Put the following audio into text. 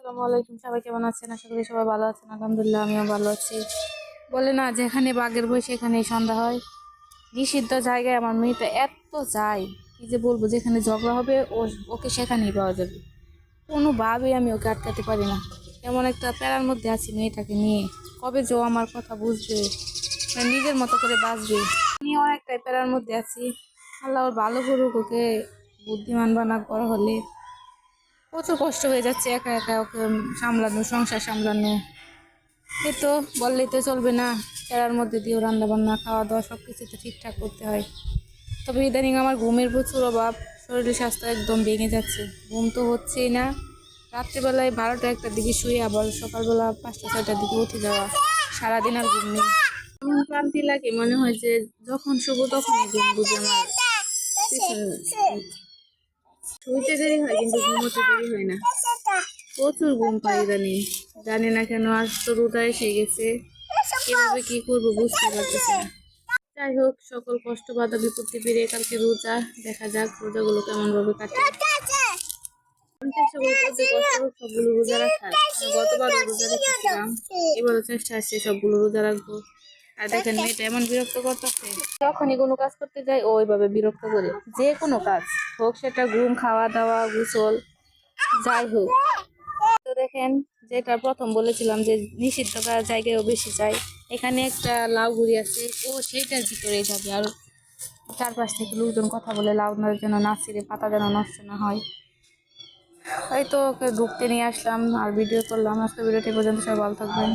আসসালামু আলাইকুম। সবাই কেমন আছেন? আশা করি সবাই ভালো আছেন। আলহামদুলিল্লাহ আমিও ভালো আছি। বলে না যেখানে বাঘের বই সেখানেই সন্ধ্যা হয়। নিষিদ্ধ জায়গায় আমার মেয়েটা এত যায়, কি যে বলবো, যেখানে ঝগড়া হবে ওকে সেখানেই পাওয়া যাবে। কোনোভাবেই আমি ওকে আটকাতে পারি না। এমন একটা প্যারার মধ্যে আছি মেয়েটাকে নিয়ে। কবে যে ও আমার কথা বুঝবে, নিজের মতো করে বাঁচবে, আমি অনেকটাই প্যারার মধ্যে আছি। আল্লাহ ওর ভালো করুক, ওকে বুদ্ধিমান বানা করা হলে। প্রচুর কষ্ট হয়ে যাচ্ছে একা একা ওকে সামলানো, সংসার সামলানো। এই তো বললেই তো চলবে না, প্যারার মধ্যে দিয়েও রান্না বান্না খাওয়া দাওয়া সবকিছু তো ঠিকঠাক করতে হয়। তবে ইদানিং আমার ঘুমের প্রচুর অভাব, শরীরের স্বাস্থ্য একদম ভেঙে যাচ্ছে। ঘুম তো হচ্ছেই না। রাত্রিবেলায় 12টা-1টার দিকে শুয়ে আবার সকালবেলা 5টা-6টার দিকে উঠে যাওয়া, সারাদিন আর ঘুম নেই। এমন ক্লান্তি লাগে, মনে হয় যে যখন শুভ তখনই ঘুম বুঝে আমার শুইতে দেরি হয় কিন্তু ঘুমোতে দেরি হয় না। প্রচুর ঘুম পাই ইদানিং, জানি না কেন। আজ তো রোজা এসে গেছে, কিভাবে কি করবো বুঝতে পারতেছি না। যাই হোক, সকল কষ্ট বাধা বিপত্তি পেরিয়ে কালকে রোজা, দেখা যাক রোজাগুলো কেমন ভাবে কাটে। আমি চেষ্টা করি প্রতি কষ্ট হোক সবগুলো রোজা রাখার। গতবার রোজা রেখেছিলাম, এবারও চেষ্টা আছে সবগুলো রোজা রাখবো। আর দেখেন মেয়েটা এমন বিরক্ত করতেছে, যখনই কোনো কাজ করতে যাই ও ওইভাবে বিরক্ত করে। যে কোনো কাজ হোক, সেটা ঘুম, খাওয়া দাওয়া, গোসল, যাই হোক। তো দেখেন, যেটা প্রথম বলেছিলাম যে নিষিদ্ধ করার জায়গায়ও বেশি যায়, এখানে একটা লাউ গুড়ি আছে, ও সেইটার ভিতরে যাবে। আর চারপাশ থেকে লোকজন কথা বলে লাউ যেন না ছিঁড়ে, পাতা যেন নষ্ট না হয়। হয়তো ওকে ঢুকতে নিয়ে আসলাম আর ভিডিও করলাম। আজকে ভিডিওটি পর্যন্ত সবাই ভালো থাকবেন।